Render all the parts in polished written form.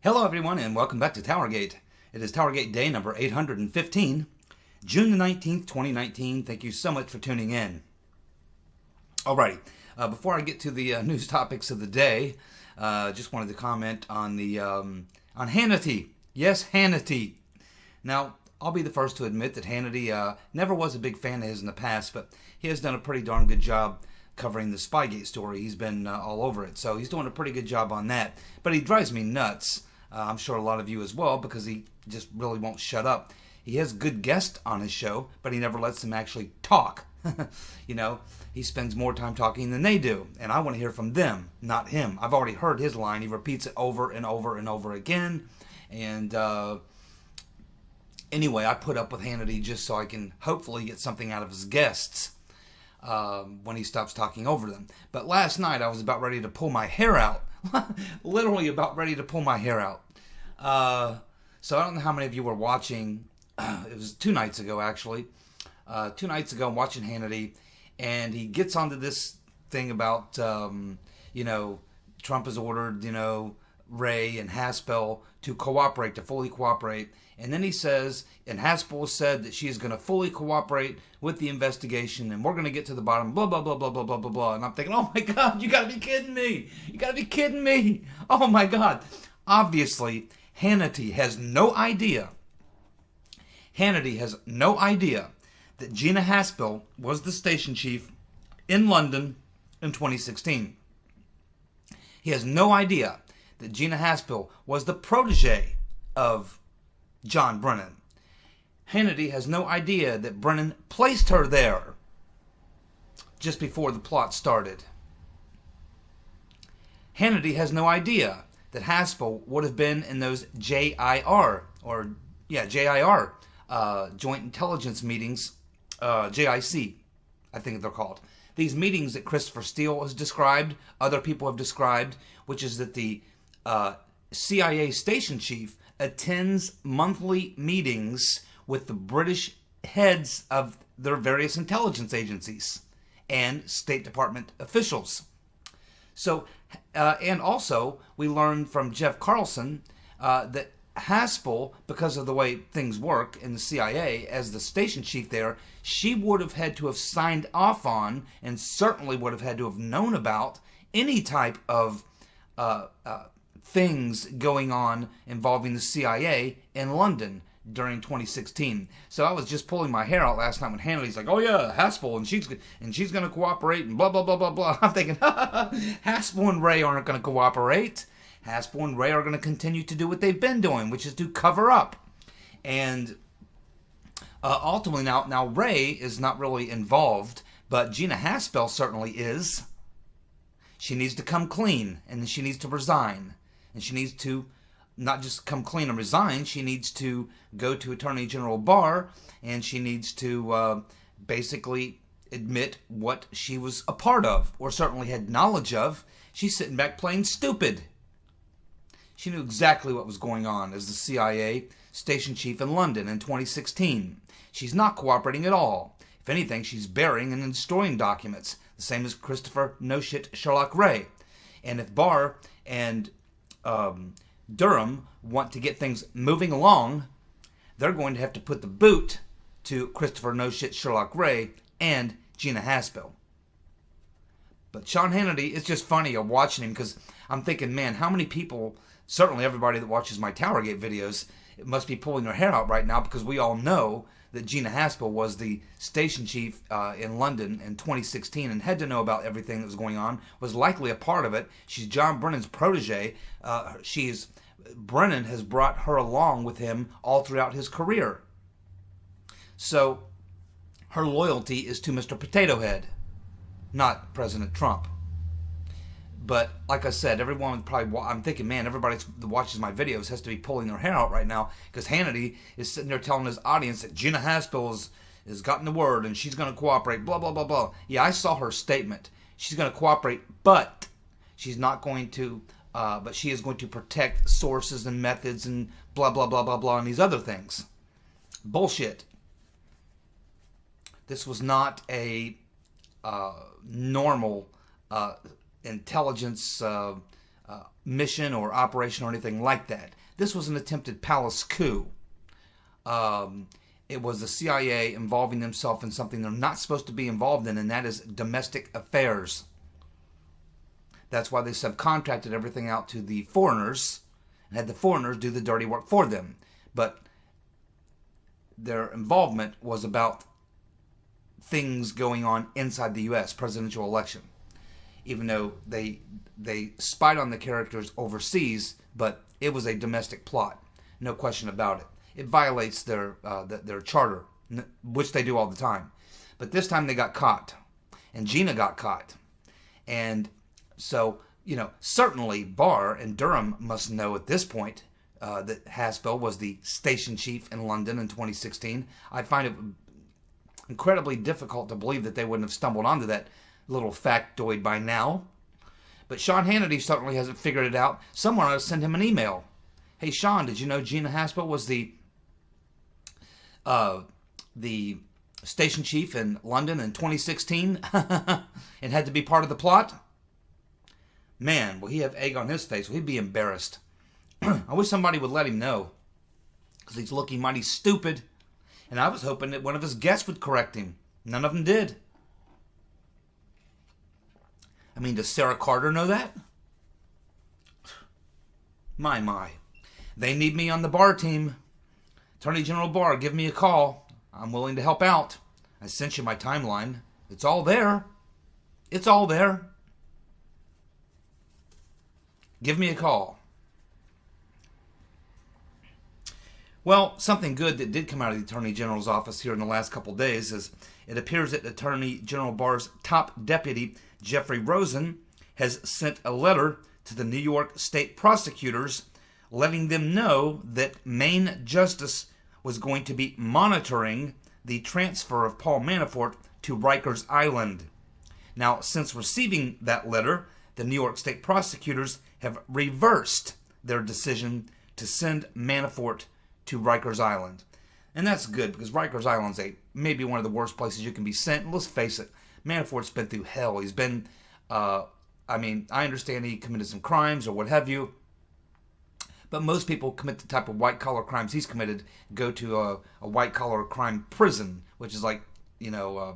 Hello everyone and welcome back to Towergate. It is Towergate day number 815, June the 19th, 2019. Thank you so much for tuning in. Alrighty, before I get to the news topics of the day, just wanted to comment on the on Hannity. Yes, Hannity. Now, I'll be the first to admit that Hannity never was a big fan of his in the past, but he has done a pretty darn good job covering the Spygate story. He's been all over it, so he's doing a pretty good job on that. But he drives me nuts. I'm sure a lot of you as well, because he just really won't shut up. He has good guests on his show, but he never lets them actually talk. You know, he spends more time talking than they do, and I want to hear from them, not him. I've already heard his line. He repeats it over and over and over again. And anyway, I put up with Hannity just so I can hopefully get something out of his guests when he stops talking over them. But last night I was about ready to pull my hair out. Literally about ready to pull my hair out. So I don't know how many of you were watching. It was 2 nights ago, actually. 2 nights ago, I'm watching Hannity, and he gets onto this thing about, you know, Trump has ordered, you know, Wray and Haspel to cooperate, to fully cooperate. And then he says, and Haspel said that she is going to fully cooperate with the investigation, and we're going to get to the bottom, blah, blah, blah, blah, blah, blah, blah, blah. And I'm thinking, oh my God, you got to be kidding me. You got to be kidding me. Oh my God. Obviously, Hannity has no idea. Hannity has no idea that Gina Haspel was the station chief in London in 2016. He has no idea that Gina Haspel was the protege of John Brennan. Hannity has no idea that Brennan placed her there just before the plot started. Hannity has no idea that Haspel would have been in those JIR, Joint Intelligence Meetings, JIC, I think they're called. These meetings that Christopher Steele has described, other people have described, which is that the CIA station chief attends monthly meetings with the British heads of their various intelligence agencies and State Department officials. So, and also, we learned from Jeff Carlson that Haspel, because of the way things work in the CIA, as the station chief there, she would have had to have signed off on, and certainly would have had to have known about, any type of things going on involving the CIA in London during 2016. So I was just pulling my hair out last night when Hannity's like, oh yeah, Haspel, and she's going to cooperate, and blah, blah, blah, blah, blah. I'm thinking, Haspel and Wray aren't going to cooperate. Haspel and Wray are going to continue to do what they've been doing, which is to cover up. And ultimately, now Wray is not really involved, but Gina Haspel certainly is. She needs to come clean, and she needs to resign. And she needs to not just come clean and resign, she needs to go to Attorney General Barr, and she needs to basically admit what she was a part of, or certainly had knowledge of. She's sitting back playing stupid. She knew exactly what was going on as the CIA station chief in London in 2016. She's not cooperating at all. If anything, she's burying and destroying documents, the same as Christopher No-Shit Sherlock Wray. And if Barr and Durham want to get things moving along, they're going to have to put the boot to Christopher No-Shit Sherlock Wray and Gina Haspel. But Sean Hannity, it's just funny watching him, because I'm thinking, man, how many people, certainly everybody that watches my Towergate videos, it must be pulling their hair out right now, because we all know that Gina Haspel was the station chief in London in 2016 and had to know about everything that was going on, was likely a part of it. She's John Brennan's protege. Brennan has brought her along with him all throughout his career. So her loyalty is to Mr. Potato Head, not President Trump. But like I said, everyone probably, I'm thinking, man, everybody that watches my videos has to be pulling their hair out right now, because Hannity is sitting there telling his audience that Gina Haspel has gotten the word and she's going to cooperate, blah, blah, blah, blah. Yeah, I saw her statement. She's going to cooperate, but she's not going to, but she is going to protect sources and methods and blah, blah, blah, blah, blah, and these other things. Bullshit. This was not a normal intelligence mission or operation or anything like that. This was an attempted palace coup. It was the CIA involving themselves in something they're not supposed to be involved in, and that is domestic affairs. That's why they subcontracted everything out to the foreigners and had the foreigners do the dirty work for them. But their involvement was about things going on inside the U.S. presidential election. Even though they spied on the characters overseas, but it was a domestic plot, no question about it. It violates their charter, which they do all the time. But this time they got caught, and Gina got caught, and so certainly Barr and Durham must know at this point that Haspel was the station chief in London in 2016. I find it incredibly difficult to believe that they wouldn't have stumbled onto that little factoid by now. But Sean Hannity certainly hasn't figured it out. Someone ought to send him an email. Hey, Sean, did you know Gina Haspel was the station chief in London in 2016 and had to be part of the plot? Man, will he have egg on his face? Will he be embarrassed? I wish somebody would let him know, because he's looking mighty stupid. And I was hoping that one of his guests would correct him. None of them did. I mean, does Sarah Carter know that? My. They need me on the Barr team. Attorney General Barr, give me a call. I'm willing to help out. I sent you my timeline. It's all there. It's all there. Give me a call. Well, something good that did come out of the Attorney General's office here in the last couple days is it appears that Attorney General Barr's top deputy, Jeffrey Rosen, has sent a letter to the New York State prosecutors letting them know that Maine Justice was going to be monitoring the transfer of Paul Manafort to Rikers Island. Now, since receiving that letter, the New York State prosecutors have reversed their decision to send Manafort to Rikers Island. And that's good, because Rikers Island's maybe one of the worst places you can be sent. And let's face it, Manafort's been through hell. He's been, I understand he committed some crimes or what have you, but most people commit the type of white-collar crimes he's committed, go to a white-collar crime prison, which is like, a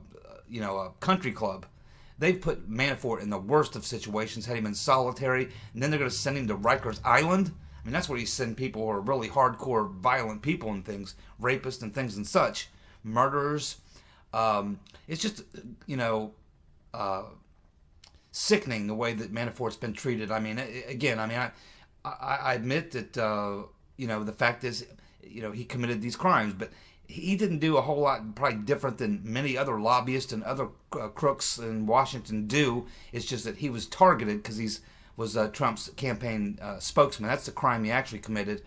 country club. They've put Manafort in the worst of situations, had him in solitary, and then they're going to send him to Rikers Island? I mean, that's where you send people who are really hardcore, violent people and things, rapists and things and such, murderers. It's just, sickening the way that Manafort's been treated. I mean, I admit that, the fact is, he committed these crimes, but he didn't do a whole lot probably different than many other lobbyists and other crooks in Washington do. It's just that he was targeted because he was Trump's campaign spokesman. That's the crime he actually committed.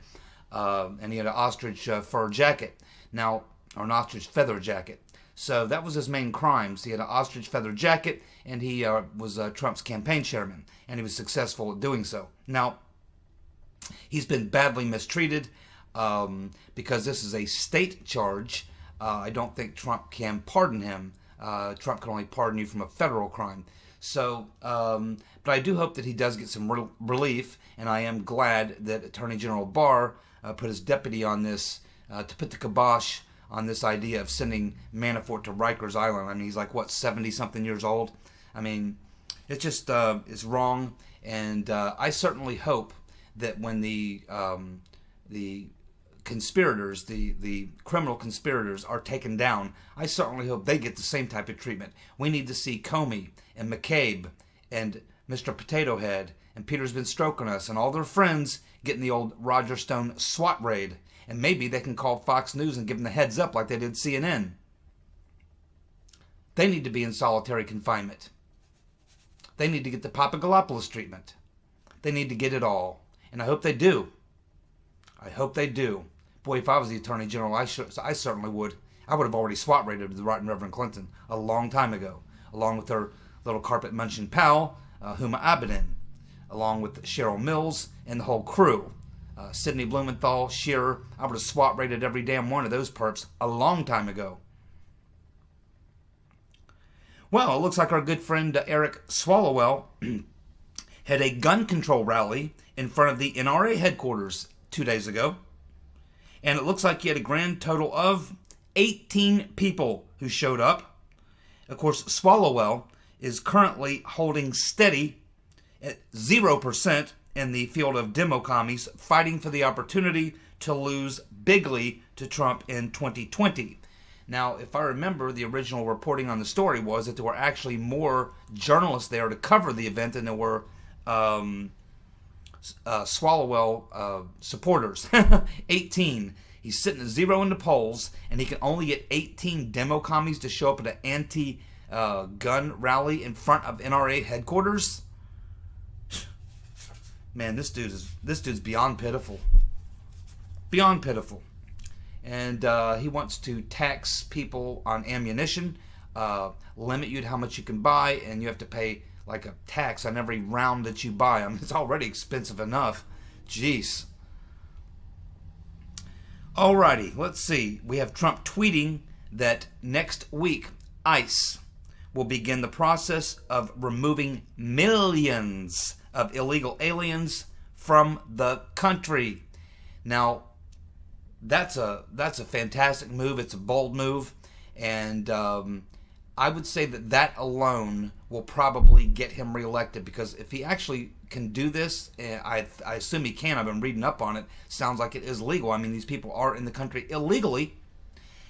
And he had an ostrich fur jacket. Now, or an ostrich feather jacket. So that was his main crimes. He had an ostrich feather jacket, and he was Trump's campaign chairman, and he was successful at doing so. Now, he's been badly mistreated because this is a state charge. I don't think Trump can pardon him. Trump can only pardon you from a federal crime. So, but I do hope that he does get some relief, and I am glad that Attorney General Barr put his deputy on this to put the kibosh on this idea of sending Manafort to Rikers Island. I mean, he's like, 70-something years old? I mean, it's just, it's wrong, and I certainly hope that when the conspirators, the criminal conspirators are taken down, I certainly hope they get the same type of treatment. We need to see Comey and McCabe and Mr. Potato Head and Peter's Been Stroking Us and all their friends getting the old Roger Stone SWAT raid. And maybe they can call Fox News and give them the heads up like they did CNN. They need to be in solitary confinement. They need to get the Papagalopoulos treatment. They need to get it all. And I hope they do. I hope they do. Boy, if I was the Attorney General, I certainly would. I would have already SWAT raided the Right Reverend Clinton a long time ago, along with her little carpet-munching pal, Huma Abedin, along with Cheryl Mills and the whole crew. Sidney Blumenthal, Shearer, I would have SWAT raided every damn one of those perps a long time ago. Well, it looks like our good friend Eric Swallowell had a gun control rally in front of the NRA headquarters 2 days ago. And it looks like he had a grand total of 18 people who showed up. Of course, Swalwell is currently holding steady at 0% in the field of demo commies, fighting for the opportunity to lose bigly to Trump in 2020. Now, if I remember, the original reporting on the story was that there were actually more journalists there to cover the event than there were Swalwell supporters. 18. He's sitting at 0 in the polls, and he can only get 18 demo commies to show up at an anti-gun rally in front of NRA headquarters. Man, this dude's beyond pitiful. Beyond pitiful. And he wants to tax people on ammunition, limit you to how much you can buy, and you have to pay like a tax on every round that you buy. I mean, it's already expensive enough. Jeez. Alrighty, let's see. We have Trump tweeting that next week ICE will begin the process of removing millions of illegal aliens from the country. Now, that's a fantastic move. It's a bold move, and I would say that alone will probably get him reelected, because if he actually can do this, I assume he can. I've been reading up on it. Sounds like it is legal. I mean, these people are in the country illegally,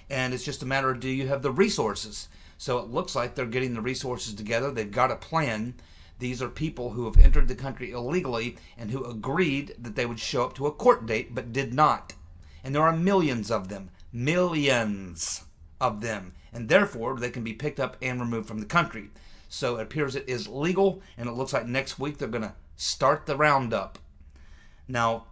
and it's just a matter of, do you have the resources? So it looks like they're getting the resources together. They've got a plan. These are people who have entered the country illegally and who agreed that they would show up to a court date but did not. And there are millions of them. Millions of them. And therefore, they can be picked up and removed from the country. So it appears it is legal, and it looks like next week they're going to start the roundup. Now,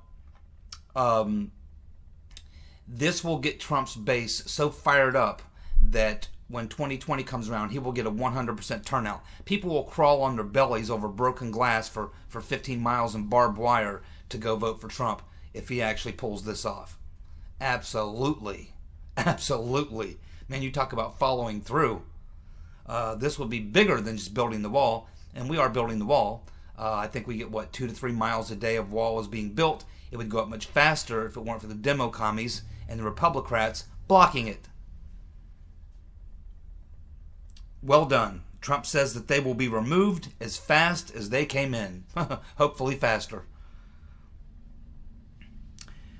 this will get Trump's base so fired up that when 2020 comes around, he will get a 100% turnout. People will crawl on their bellies over broken glass for 15 miles and barbed wire to go vote for Trump if he actually pulls this off. Absolutely. Absolutely. Man, you talk about following through. This would be bigger than just building the wall, and we are building the wall. I think we get, 2 to 3 miles a day of wall is being built. It would go up much faster if it weren't for the demo commies and the Republicrats blocking it. Well done. Trump says that they will be removed as fast as they came in. Hopefully faster.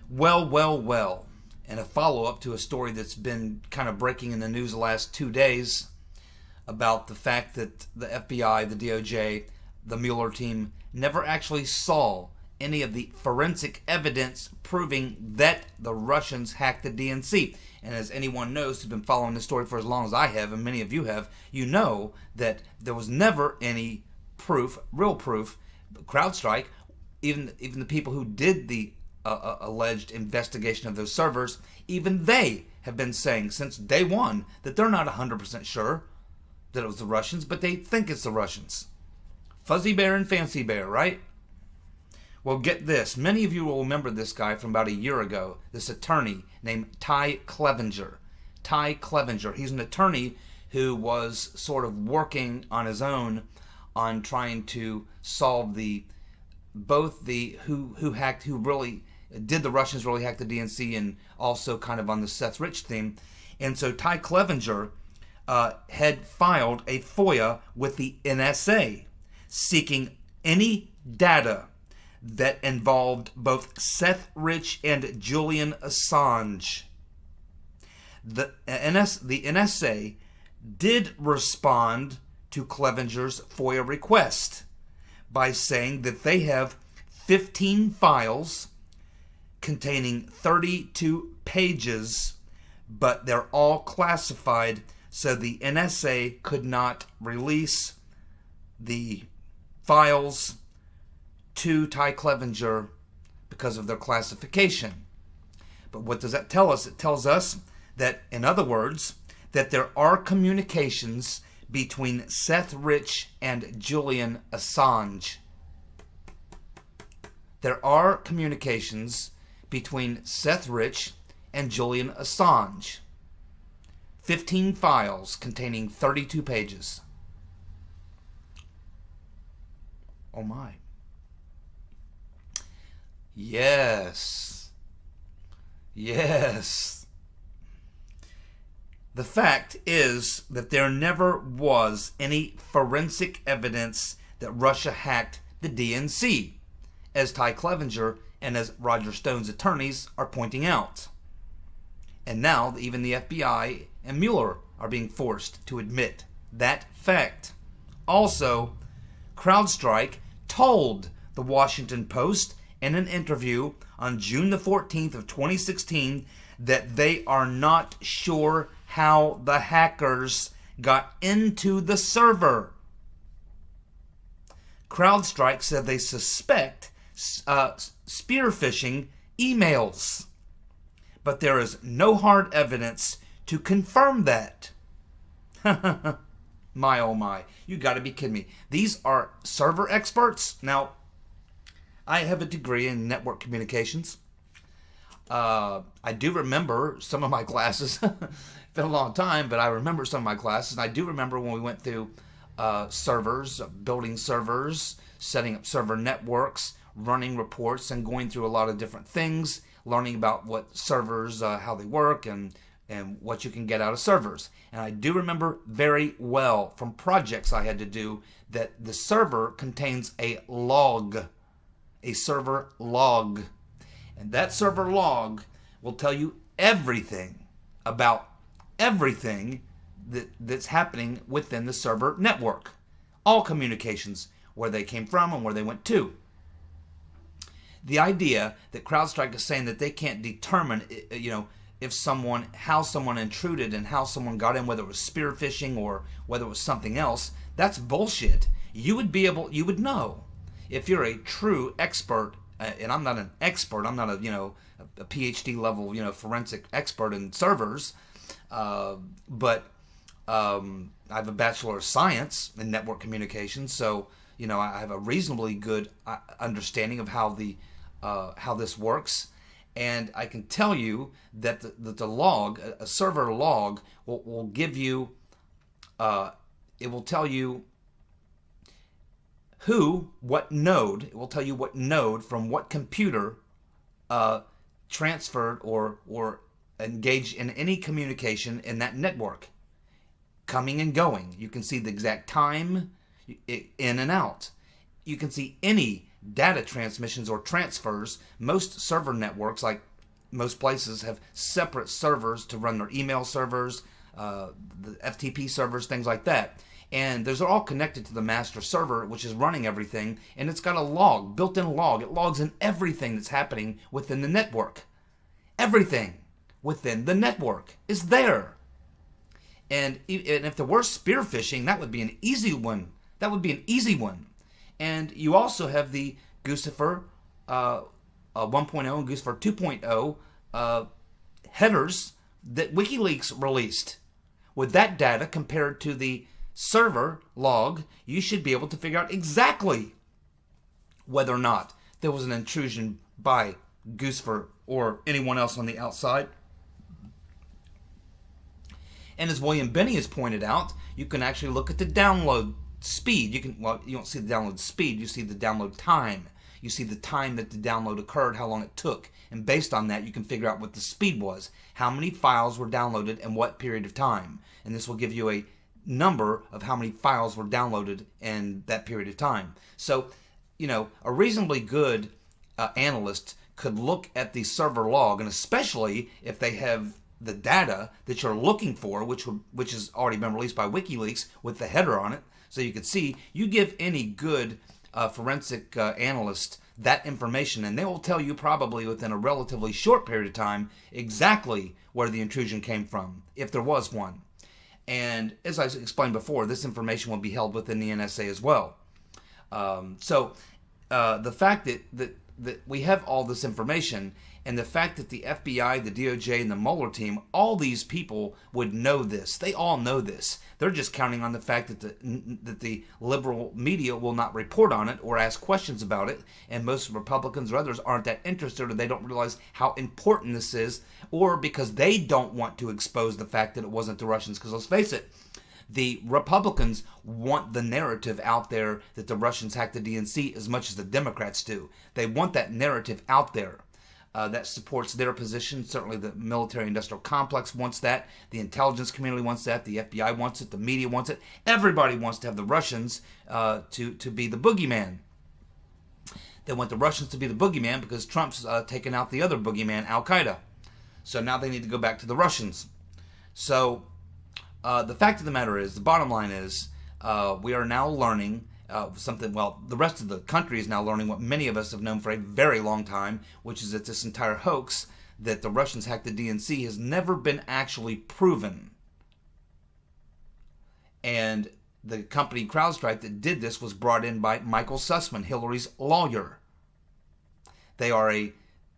Well. And a follow-up to a story that's been kind of breaking in the news the last 2 days about the fact that the FBI, the DOJ, the Mueller team never actually saw any of the forensic evidence proving that the Russians hacked the DNC. And as anyone knows who's been following this story for as long as I have, and many of you have, you know that there was never any proof, real proof. CrowdStrike, even the people who did the alleged investigation of those servers, even they have been saying since day one that they're not 100% sure that it was the Russians, but they think it's the Russians. Fuzzy Bear and Fancy Bear, right? Well, get this. Many of you will remember this guy from about a year ago, this attorney named Ty Clevenger. Ty Clevenger. He's an attorney who was sort of working on his own on trying to solve both the who really did the Russians really hack the DNC, and also kind of on the Seth Rich theme. And so Ty Clevenger had filed a FOIA with the NSA seeking any data that involved both Seth Rich and Julian Assange. The NSA did respond to Clevenger's FOIA request by saying that they have 15 files containing 32 pages, but they're all classified, so the NSA could not release the files to Ty Clevenger because of their classification. But what does that tell us? It tells us that, in other words, that there are communications between Seth Rich and Julian Assange. There are communications between Seth Rich and Julian Assange. 15 files containing 32 pages. Oh my. Yes. Yes. The fact is that there never was any forensic evidence that Russia hacked the DNC, as Ty Clevenger and as Roger Stone's attorneys are pointing out. And now even the FBI and Mueller are being forced to admit that fact. Also, CrowdStrike told the Washington Post in an interview on June the 14th of 2016 that they are not sure how the hackers got into the server. CrowdStrike said they suspect spear phishing emails, but there is no hard evidence to confirm that. My oh my, you gotta be kidding me. These are server experts. Now, I have a degree in network communications. I do remember some of my classes. It's been a long time, but I remember some of my classes. And I do remember when we went through servers, building servers, setting up server networks, running reports, and going through a lot of different things, learning about what servers, how they work, and what you can get out of servers. And I do remember very well from projects I had to do that the server contains a log, a server log. And that server log will tell you everything about everything that's happening within the server network. All communications, where they came from and where they went to. The idea that CrowdStrike is saying that they can't determine, if someone, how someone intruded and how someone got in, whether it was spear phishing or whether it was something else, that's bullshit. You would know. If you're a true expert, and I'm not an expert, I'm not a PhD level, forensic expert in servers, but I have a Bachelor of Science in Network Communications, so I have a reasonably good understanding of how this works, and I can tell you that the log, a server log, will give you, it will tell you what node. It will tell you what node from what computer transferred or engaged in any communication in that network, coming and going. You can see the exact time in and out. You can see any data transmissions or transfers. Most server networks, like most places, have separate servers to run their email servers, the FTP servers, things like that. And those are all connected to the master server, which is running everything, and it's got a log, built-in log. It logs in everything that's happening within the network. Everything within the network is there. And if there were spear phishing, that would be an easy one. That would be an easy one. And you also have the Guccifer 1.0 and Guccifer 2.0 headers that WikiLeaks released. With that data compared to the server log, you should be able to figure out exactly whether or not there was an intrusion by Guccifer or anyone else on the outside. And as William Binney has pointed out, you can actually look at the download speed. You don't see the download speed, you see the download time. You see the time that the download occurred, how long it took. And based on that, you can figure out what the speed was. How many files were downloaded and what period of time. And this will give you a number of how many files were downloaded in that period of time. So, a reasonably good analyst could look at the server log, and especially if they have the data that you're looking for, which has already been released by WikiLeaks with the header on it, so you can see. You give any good forensic analyst that information, and they will tell you probably within a relatively short period of time exactly where the intrusion came from, if there was one. And as I explained before, this information will be held within the NSA as well. So the fact that we have all this information, and the fact that the FBI, the DOJ, and the Mueller team, all these people would know this. They all know this. They're just counting on the fact that the liberal media will not report on it or ask questions about it, and most Republicans or others aren't that interested, or they don't realize how important this is, or because they don't want to expose the fact that it wasn't the Russians. Because let's face it, The Republicans want the narrative out there that the Russians hacked the DNC as much as the Democrats do. They want that narrative out there. That supports their position. Certainly the military-industrial complex wants that. The intelligence community wants that. The FBI wants it. The media wants it. Everybody wants to have the Russians to be the boogeyman. They want the Russians to be the boogeyman because Trump's taken out the other boogeyman, Al-Qaeda. So now they need to go back to the Russians. So the fact of the matter is, the bottom line is, we are now learning something, well, the rest of the country is now learning what many of us have known for a very long time, which is that this entire hoax that the Russians hacked the DNC has never been actually proven. And the company CrowdStrike that did this was brought in by Michael Sussman, Hillary's lawyer. They are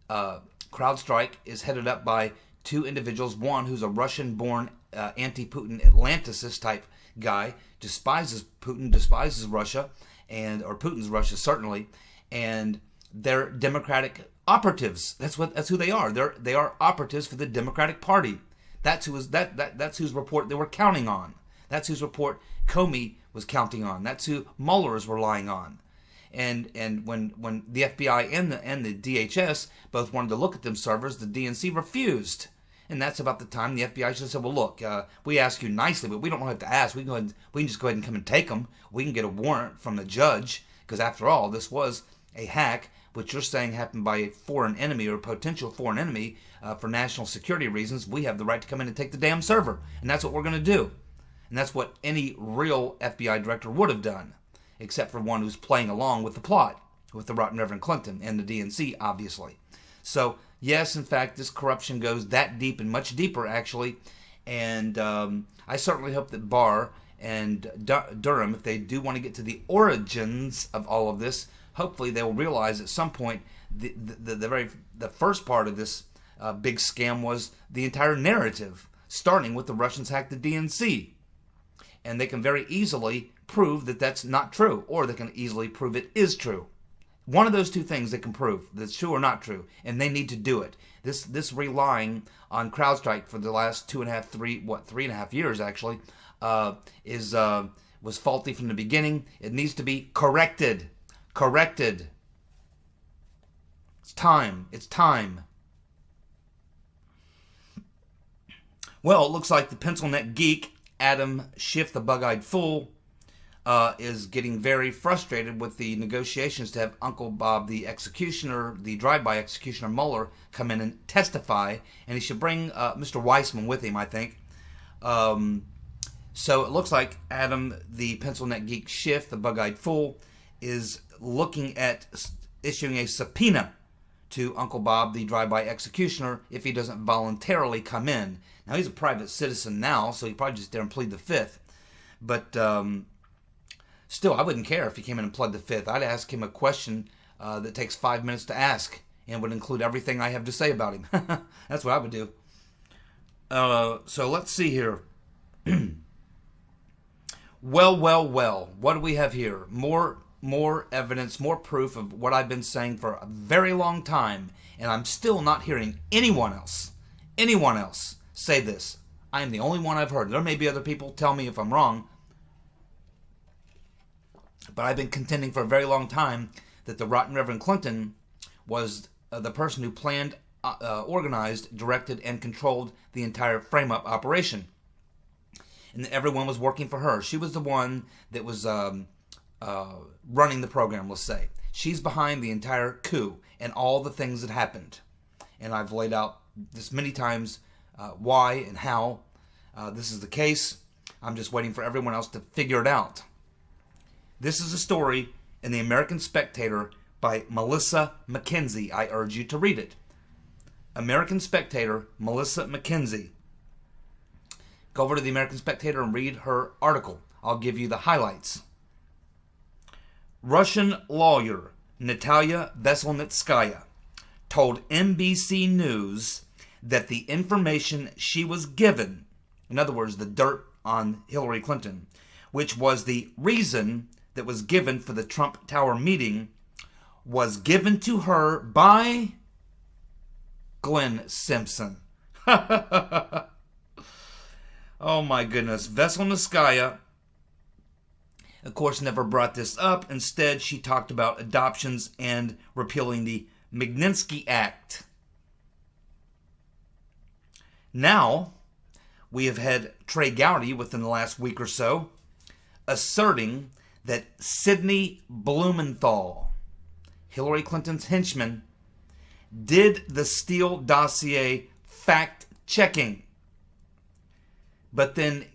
CrowdStrike is headed up by two individuals, one who's a Russian-born anti-Putin Atlanticist type guy, despises Putin, despises Russia, or Putin's Russia certainly, and they're Democratic operatives. That's who they are. They are operatives for the Democratic Party. That's whose report they were counting on. That's whose report Comey was counting on. That's who Mueller is relying on. And when the FBI and the DHS both wanted to look at them servers, the DNC refused. And that's about the time the FBI should have said, well, look, we ask you nicely, but we don't have to ask. We can just go ahead and come and take them. We can get a warrant from the judge, because after all, this was a hack, which you're saying happened by a foreign enemy or a potential foreign enemy for national security reasons. We have the right to come in and take the damn server. And that's what we're going to do. And that's what any real FBI director would have done, except for one who's playing along with the plot, with the rotten Reverend Clinton and the DNC, obviously. So, yes, in fact, this corruption goes that deep and much deeper, actually. And I certainly hope that Barr and Durham, if they do want to get to the origins of all of this, hopefully they will realize at some point the first part of this big scam was the entire narrative, starting with the Russians hacked the DNC. And they can very easily prove that that's not true, or they can easily prove it is true. One of those two things they can prove that's true or not true, and they need to do it. This relying on CrowdStrike for the last 3.5 years actually, was faulty from the beginning. It needs to be corrected. Corrected. It's time. It's time. Well, it looks like the pencil neck geek Adam Schiff, the bug-eyed fool, is getting very frustrated with the negotiations to have Uncle Bob, the executioner, the drive-by executioner Mueller, come in and testify, and he should bring Mr. Weissman with him, I think. So it looks like Adam, the pencil neck geek Schiff, the bug-eyed fool, is looking at issuing a subpoena to Uncle Bob, the drive-by executioner, if he doesn't voluntarily come in. Now, he's a private citizen now, so he probably just dare plead the fifth. But still, I wouldn't care if he came in and pled the fifth. I'd ask him a question that takes 5 minutes to ask and would include everything I have to say about him. That's what I would do. So let's see here. Well. What do we have here? More evidence, more proof of what I've been saying for a very long time, and I'm still not hearing anyone else say this. I am the only one I've heard. There may be other people, tell me if I'm wrong, but I've been contending for a very long time that the rotten Reverend Clinton was the person who planned, organized, directed, and controlled the entire frame-up operation. And that everyone was working for her. She was the one that was running the program, let's say. She's behind the entire coup and all the things that happened. And I've laid out this many times why and how this is the case. I'm just waiting for everyone else to figure it out. This is a story in the American Spectator by Melissa McKenzie. I urge you to read it. American Spectator, Melissa McKenzie. Go over to the American Spectator and read her article. I'll give you the highlights. Russian lawyer Natalia Veselnitskaya told NBC News that the information she was given, in other words, the dirt on Hillary Clinton, which was the reason that was given for the Trump Tower meeting, was given to her by Glenn Simpson. Oh my goodness. Veselnitskaya, of course, never brought this up. Instead, she talked about adoptions and repealing the Magnitsky Act. Now, we have had Trey Gowdy within the last week or so asserting that Sidney Blumenthal, Hillary Clinton's henchman, did the Steele dossier fact-checking. But then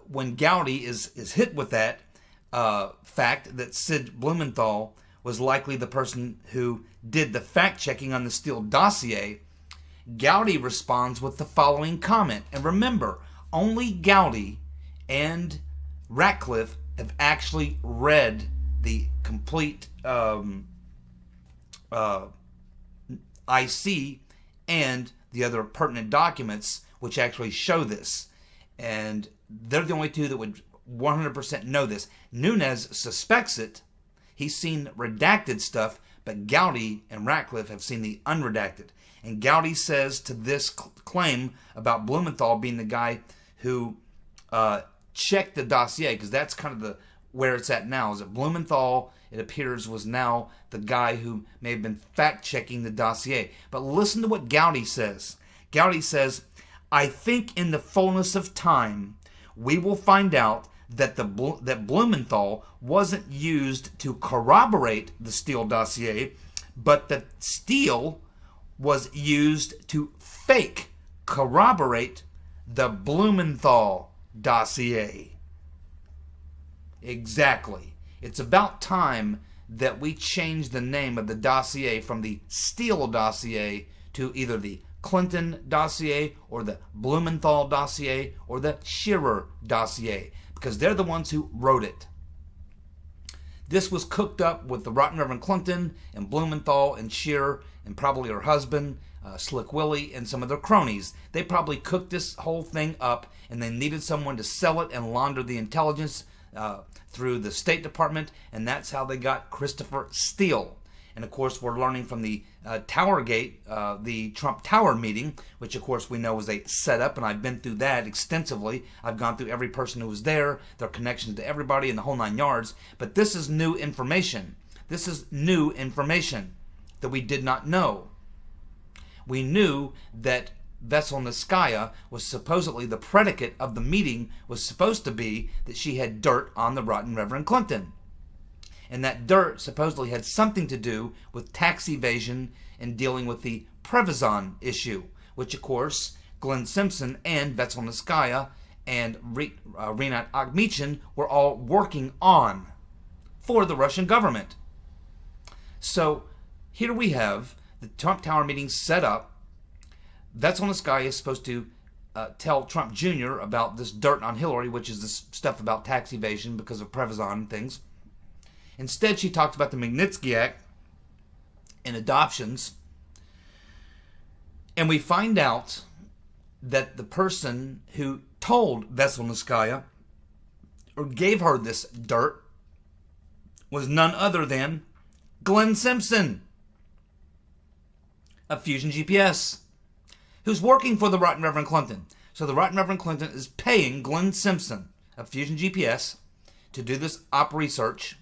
when Gowdy is hit with that fact that Sid Blumenthal was likely the person who did the fact-checking on the Steele dossier, Gowdy responds with the following comment. And remember, only Gowdy and Ratcliffe have actually read the complete IC and the other pertinent documents which actually show this. And they're the only two that would 100% know this. Nunes suspects it. He's seen redacted stuff, but Gowdy and Ratcliffe have seen the unredacted. And Gowdy says to this claim about Blumenthal being the guy who checked the dossier, because that's kind of the where it's at now, is that Blumenthal, it appears, was now the guy who may have been fact-checking the dossier. But listen to what Gowdy says. Gowdy says, I think in the fullness of time, we will find out that that Blumenthal wasn't used to corroborate the Steele dossier, but that Steele was used to fake corroborate the Blumenthal dossier. Exactly. It's about time that we change the name of the dossier from the Steele dossier to either the Clinton dossier or the Blumenthal dossier or the Shearer dossier, because they're the ones who wrote it. This was cooked up with the Rotten Reverend Clinton and Blumenthal and Shearer and probably her husband, Slick Willie, and some of their cronies. They probably cooked this whole thing up, and they needed someone to sell it and launder the intelligence through the State Department, and that's how they got Christopher Steele. And of course, we're learning from the Towergate, the Trump Tower meeting, which of course we know was a setup, and I've been through that extensively. I've gone through every person who was there, their connections to everybody, and the whole 9 yards. But this is new information. This is new information that we did not know. We knew that Veselnitskaya was supposedly the predicate of the meeting was supposed to be that she had dirt on the Rotten Reverend Clinton. And that dirt supposedly had something to do with tax evasion and dealing with the Prevezon issue, which of course Glenn Simpson and Veselnitskaya and Rinat Akhmetshin were all working on for the Russian government. So here we have the Trump Tower meeting set up. Veselnitskaya is supposed to tell Trump Jr. about this dirt on Hillary, which is this stuff about tax evasion because of Prevezon and things. Instead, she talked about the Magnitsky Act and adoptions. And we find out that the person who told Veselnitskaya or gave her this dirt was none other than Glenn Simpson of Fusion GPS, who's working for the Rotten Reverend Clinton. So the Rotten Reverend Clinton is paying Glenn Simpson of Fusion GPS to do this op research.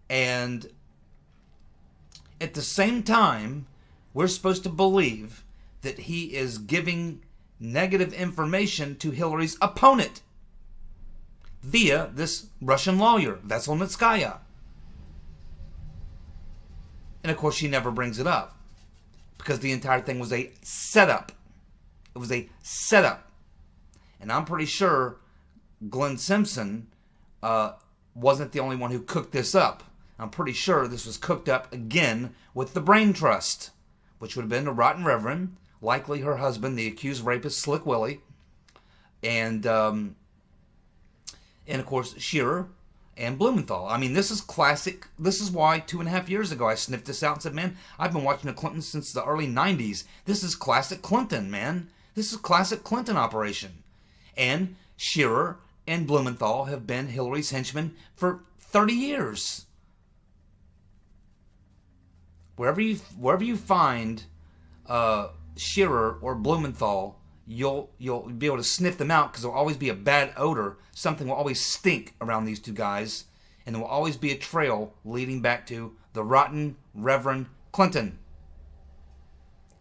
And at the same time, we're supposed to believe that he is giving negative information to Hillary's opponent via this Russian lawyer, Veselnitskaya. And of course, she never brings it up because the entire thing was a setup. It was a setup. And I'm pretty sure Glenn Simpson wasn't the only one who cooked this up. I'm pretty sure this was cooked up again with the Brain Trust, which would have been the Rotten Reverend, likely her husband, the accused rapist Slick Willie, and of course Shearer and Blumenthal. I mean, this is classic. This is why 2.5 years ago I sniffed this out and said, man, I've been watching the Clintons since the early 90s. This is classic Clinton, man. This is classic Clinton operation. And Shearer and Blumenthal have been Hillary's henchmen for 30 years. Wherever you find Shearer or Blumenthal you'll be able to sniff them out because there'll always be a bad odor. Something will always stink around these two guys, and there will always be a trail leading back to the rotten Reverend Clinton.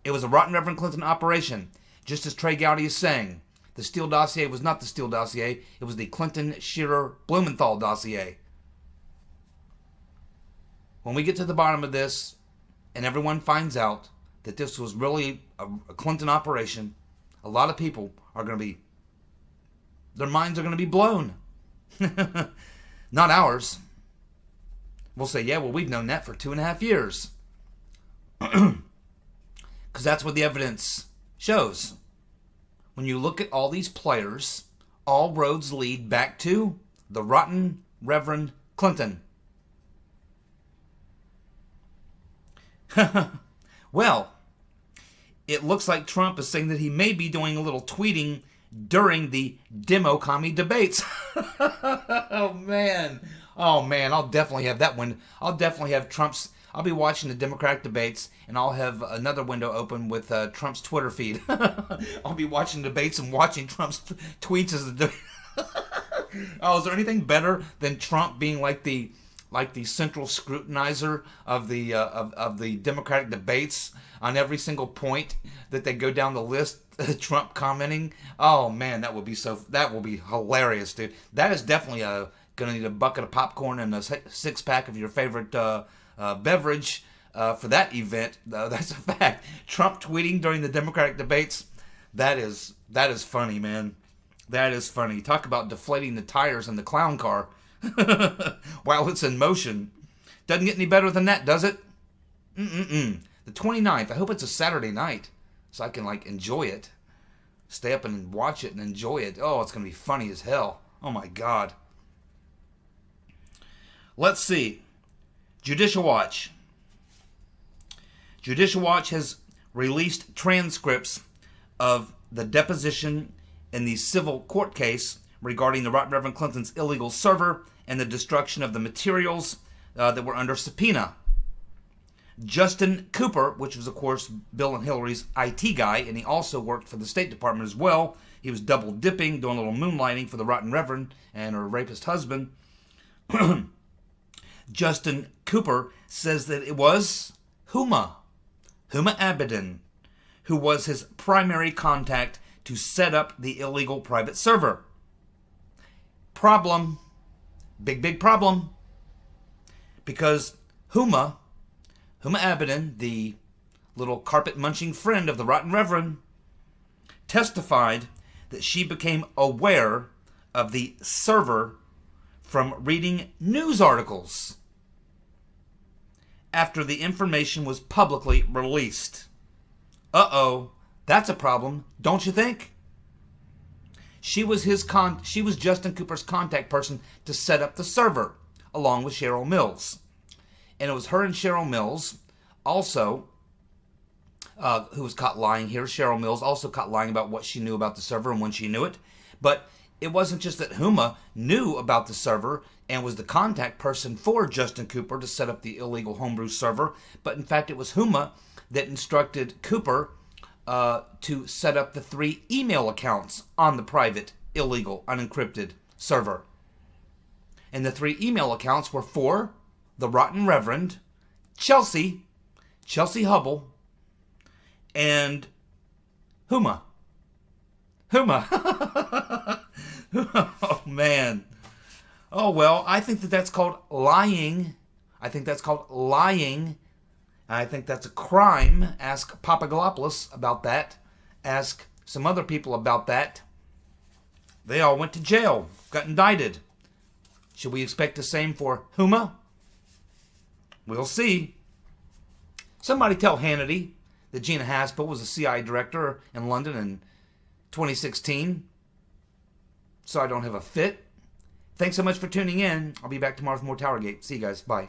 It was a rotten Reverend Clinton operation, just as Trey Gowdy is saying. The Steele dossier was not the Steele dossier. It was the Clinton, Shearer, Blumenthal dossier. When we get to the bottom of this, and everyone finds out that this was really a Clinton operation, a lot of people are going to be, their minds are going to be blown. Not ours. We'll say, yeah, well, we've known that for 2.5 years. Because that's what the evidence shows. When you look at all these players, all roads lead back to the rotten Reverend Clinton. Well, it looks like Trump is saying that he may be doing a little tweeting during the demo-commie debates. Oh, man. I'll definitely have that one. I'll definitely have Trump's... I'll be watching the Democratic debates, and I'll have another window open with Trump's Twitter feed. I'll be watching debates and watching Trump's tweets as the... Oh, is there anything better than Trump being like the central scrutinizer of the Democratic debates on every single point that they go down the list? Trump commenting. Oh man, that will be hilarious, dude. That is definitely gonna need a bucket of popcorn and a 6-pack of your favorite beverage for that event. That's a fact. Trump tweeting during the Democratic debates. That is funny, man. That is funny. Talk about deflating the tires in the clown car while it's in motion. Doesn't get any better than that, does it? The 29th. I hope it's a Saturday night so I can enjoy it. Stay up and watch it and enjoy it. Oh, it's going to be funny as hell. Oh my God. Let's see. Judicial Watch. Judicial Watch has released transcripts of the deposition in the civil court case regarding the Right Reverend Clinton's illegal server and the destruction of the materials that were under subpoena. Justin Cooper, which was, of course, Bill and Hillary's IT guy, and he also worked for the State Department as well. He was double dipping, doing a little moonlighting for the Rotten Reverend and her rapist husband. Justin Cooper says that it was Huma Abedin, who was his primary contact to set up the illegal private server. Problem. Big problem. Because Huma Abedin, the little carpet-munching friend of the Rotten Reverend, testified that she became aware of the server from reading news articles after the information was publicly released. Uh-oh, that's a problem, don't you think? She was Justin Cooper's contact person to set up the server, along with Cheryl Mills. And it was her and Cheryl Mills also, who was caught lying here. Cheryl Mills also caught lying about what she knew about the server and when she knew it. But it wasn't just that Huma knew about the server and was the contact person for Justin Cooper to set up the illegal homebrew server, but in fact it was Huma that instructed Cooper to set up the 3 email accounts on the private, illegal, unencrypted server. And the 3 email accounts were for the Rotten Reverend, Chelsea Hubble, and Huma. Oh, man. Oh, well, I think that's called lying. I think that's a crime. Ask Papagalopoulos about that. Ask some other people about that. They all went to jail, got indicted. Should we expect the same for Huma? We'll see. Somebody tell Hannity that Gina Haspel was a CIA director in London in 2016, so I don't have a fit. Thanks so much for tuning in. I'll be back tomorrow with more Towergate. See you guys. Bye.